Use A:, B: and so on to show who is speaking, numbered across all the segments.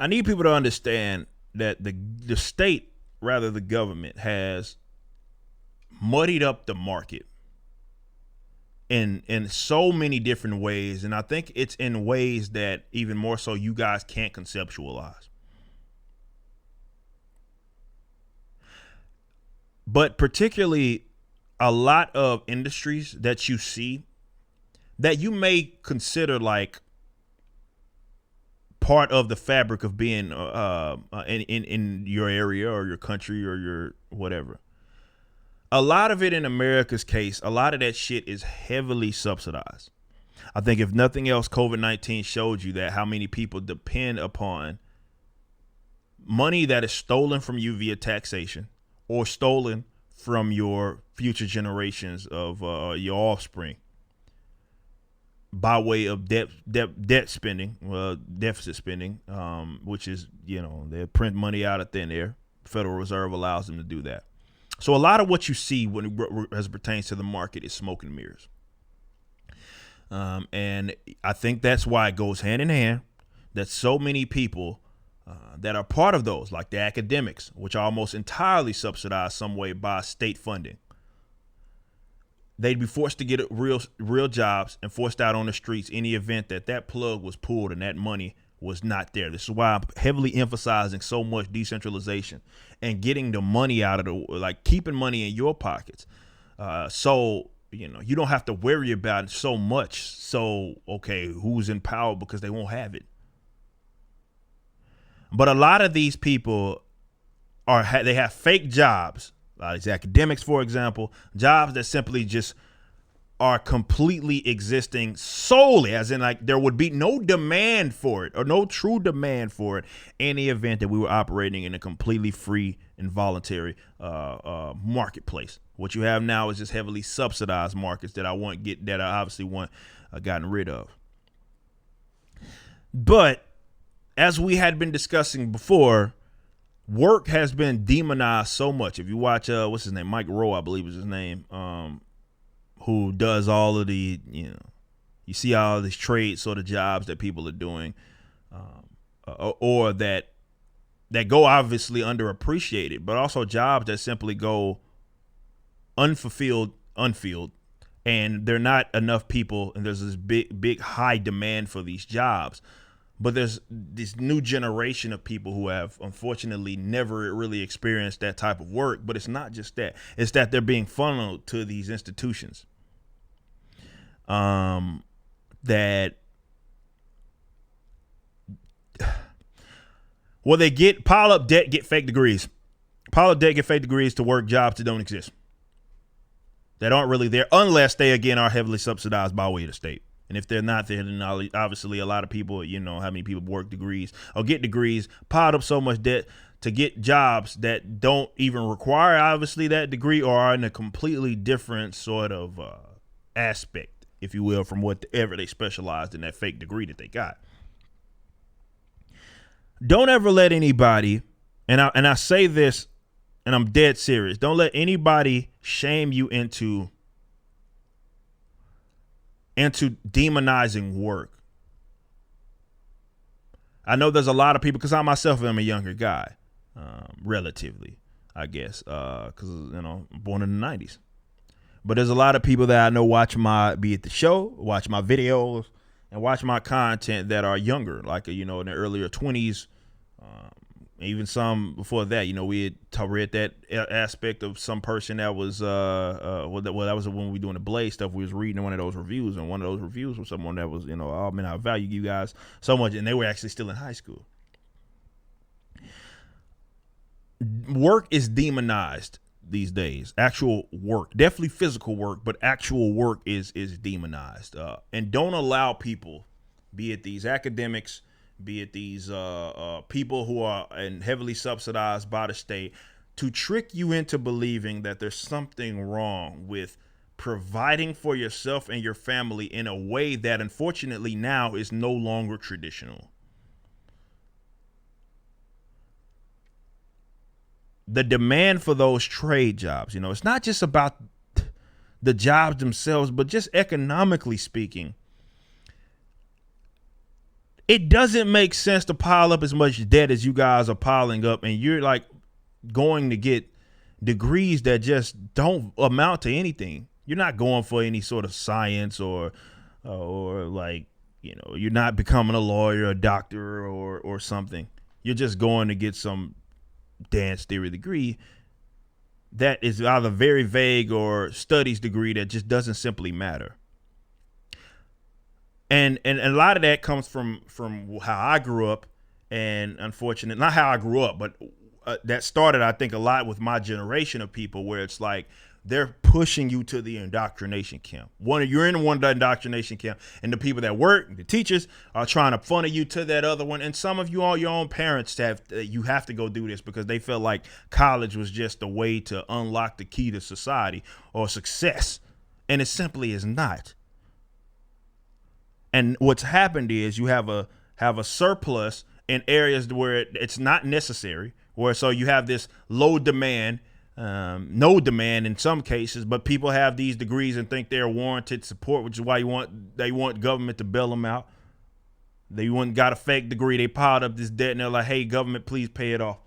A: I need people to understand that the state, rather the government, has muddied up the market in so many different ways, and I think it's in ways that even more so you guys can't conceptualize. But particularly a lot of industries that you see that you may consider like part of the fabric of being in your area or your country or your whatever. A lot of it in America's case, a lot of that shit is heavily subsidized. I think if nothing else, COVID-19 showed you that how many people depend upon money that is stolen from you via taxation or stolen from your future generations of your offspring by way of debt spending, deficit spending, which is, they print money out of thin air. Federal Reserve allows them to do that. So a lot of what you see as it pertains to the market is smoke and mirrors. And I think that's why it goes hand in hand that so many people that are part of those, like the academics, which are almost entirely subsidized some way by state funding, they'd be forced to get real jobs and forced out on the streets in the event that plug was pulled and that money was not there. This is why I'm heavily emphasizing so much decentralization and getting the money out of keeping money in your pockets. So you don't have to worry about it so much. So, okay, who's in power because they won't have it. But a lot of these people they have fake jobs. A lot of these academics, for example, jobs that simply just are completely existing solely, as in like there would be no demand for it or no true demand for it in the event that we were operating in a completely free and voluntary marketplace. What you have now is just heavily subsidized markets that I obviously want gotten rid of. But as we had been discussing before, work has been demonized so much. If you watch, what's his name? Mike Rowe, I believe is his name, who does all of the, you see all of these trade sort of jobs that people are doing, or that go obviously underappreciated, but also jobs that simply go unfulfilled, and there are not enough people, and there's this big high demand for these jobs. But there's this new generation of people who have unfortunately never really experienced that type of work. But it's not just that. It's that they're being funneled to these institutions that they pile up debt, get fake degrees. Pile up debt, get fake degrees to work jobs that don't exist. That aren't really there unless they, again, are heavily subsidized by way of the state. And if they're not there, then obviously a lot of people, how many people work degrees or get degrees, piled up so much debt to get jobs that don't even require, obviously, that degree or are in a completely different sort of aspect, if you will, from whatever they specialized in that fake degree that they got. Don't ever let anybody, and I say this, and I'm dead serious, don't let anybody shame you into demonizing work. I know there's a lot of people, because I myself am a younger guy, relatively, I guess, because I'm born in the 90s. But there's a lot of people that I know watch be at the show, watch my videos, and watch my content that are younger, like in their earlier 20s. Even some before that, we had read that aspect of some person that was, that was when we were doing the Blaze stuff. We was reading one of those reviews, and one of those reviews was someone that was, oh man, I value you guys so much, and they were actually still in high school. Work is demonized these days. Actual work, definitely physical work, but actual work is demonized. And don't allow people, be it these academics, be it these people who are heavily subsidized by the state, to trick you into believing that there's something wrong with providing for yourself and your family in a way that unfortunately now is no longer traditional. The demand for those trade jobs, it's not just about the jobs themselves, but just economically speaking, it doesn't make sense to pile up as much debt as you guys are piling up, and you're like going to get degrees that just don't amount to anything. You're not going for any sort of science or like, you know, you're not becoming a lawyer, a doctor, or something. You're just going to get some dance theory degree that is either very vague or studies degree that just doesn't simply matter. And a lot of that comes from how I grew up, and unfortunately, not how I grew up, but that started, I think, a lot with my generation of people, where it's like they're pushing you to the indoctrination camp. You're in one indoctrination camp, and the people that work, the teachers, are trying to funnel you to that other one. And some of you, all your own parents, you have to go do this because they felt like college was just a way to unlock the key to society or success, and it simply is not. And what's happened is you have a surplus in areas where it's not necessary, where so you have this low demand, no demand in some cases, but people have these degrees and think they're warranted support, which is why they want government to bail them out. They got a fake degree, they piled up this debt, and they're like, hey, government, please pay it off.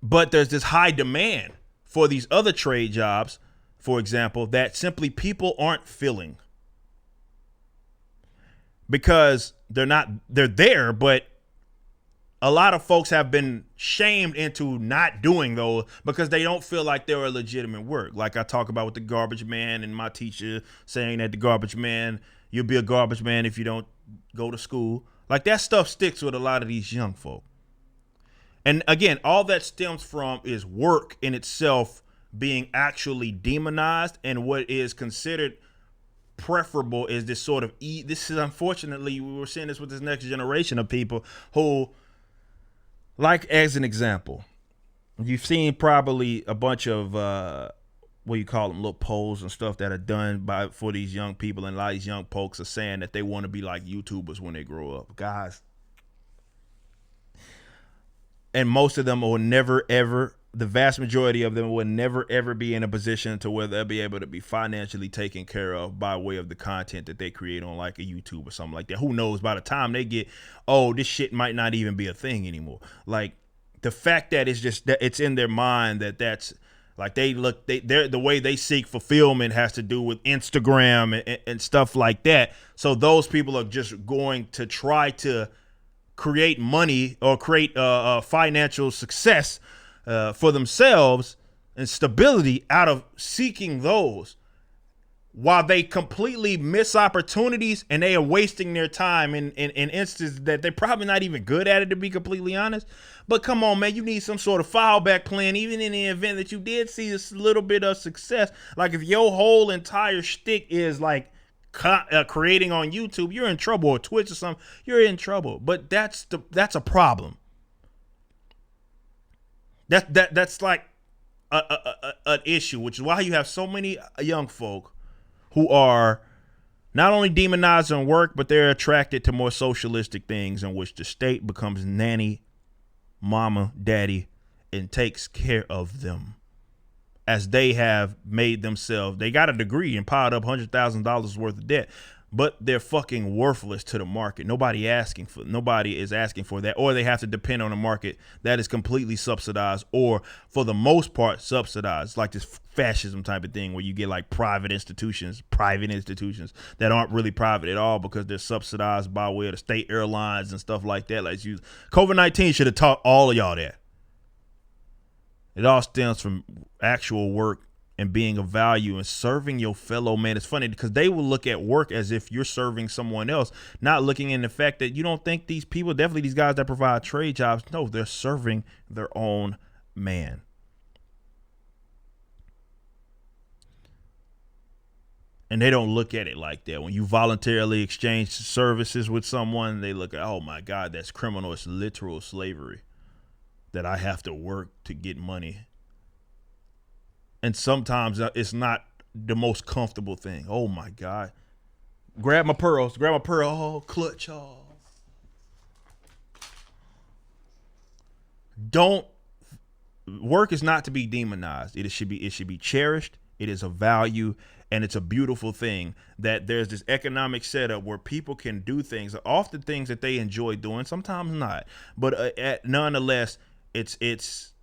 A: But there's this high demand for these other trade jobs, for example, that simply people aren't filling because they're there, but a lot of folks have been shamed into not doing those because they don't feel like they're a legitimate work. Like I talk about with the garbage man and my teacher saying that the garbage man, you'll be a garbage man if you don't go to school. Like that stuff sticks with a lot of these young folk. And again, all that stems from is work in itself being actually demonized, and what is considered preferable is this sort of this is, unfortunately, we're seeing this with this next generation of people who, like, as an example, you've seen probably a bunch of what you call them, little polls and stuff that are done for these young people, and a lot of these young folks are saying that they want to be like YouTubers when they grow up. Guys, and most of them will never ever, the vast majority of them will never ever be in a position to where they'll be able to be financially taken care of by way of the content that they create on like a YouTube or something like that. Who knows, by the time they get, this shit might not even be a thing anymore. Like the fact that it's just that it's in their mind that's like the way they seek fulfillment has to do with Instagram and stuff like that. So those people are just going to try to create money or create financial success for themselves and stability out of seeking those, while they completely miss opportunities and they are wasting their time in instances that they're probably not even good at it, to be completely honest. But come on, man, you need some sort of fallback plan, even in the event that you did see a little bit of success. Like if your whole entire shtick is like creating on YouTube, you're in trouble, or Twitch or something, you're in trouble. But that's a problem. That's like an issue, which is why you have so many young folk who are not only demonized on work, but they're attracted to more socialistic things in which the state becomes nanny, mama, daddy, and takes care of them. As they have made themselves, they got a degree and piled up $100,000 worth of debt, but they're fucking worthless to the market. Nobody is asking for that, or they have to depend on a market that is completely subsidized, or for the most part subsidized, like this fascism type of thing where you get like private institutions that aren't really private at all because they're subsidized by way of the state airlines and stuff like that. Like COVID-19 should have taught all of y'all that. It all stems from actual work and being of value and serving your fellow man. It's funny because they will look at work as if you're serving someone else, not looking in the fact that you don't think these people, definitely these guys that provide trade jobs, no, they're serving their own man. And they don't look at it like that. When you voluntarily exchange services with someone, they look at, oh my God, that's criminal. It's literal slavery. That I have to work to get money. And sometimes it's not the most comfortable thing. Oh my God. Grab my pearls. Oh, clutch. Oh. Work is not to be demonized. It should be cherished. It is of value. And it's a beautiful thing that there's this economic setup where people can do things, often things that they enjoy doing, sometimes not, but nonetheless, it's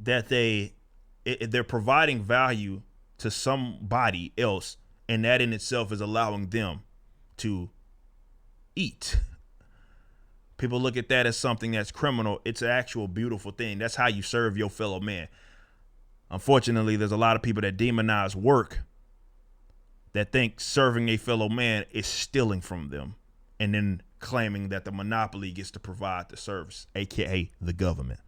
A: that they're providing value to somebody else, and that in itself is allowing them to eat. People look at that as something that's criminal. It's an actual beautiful thing. That's how you serve your fellow man. Unfortunately, there's a lot of people that demonize work, that think serving a fellow man is stealing from them, and then claiming that the monopoly gets to provide the service, aka the government.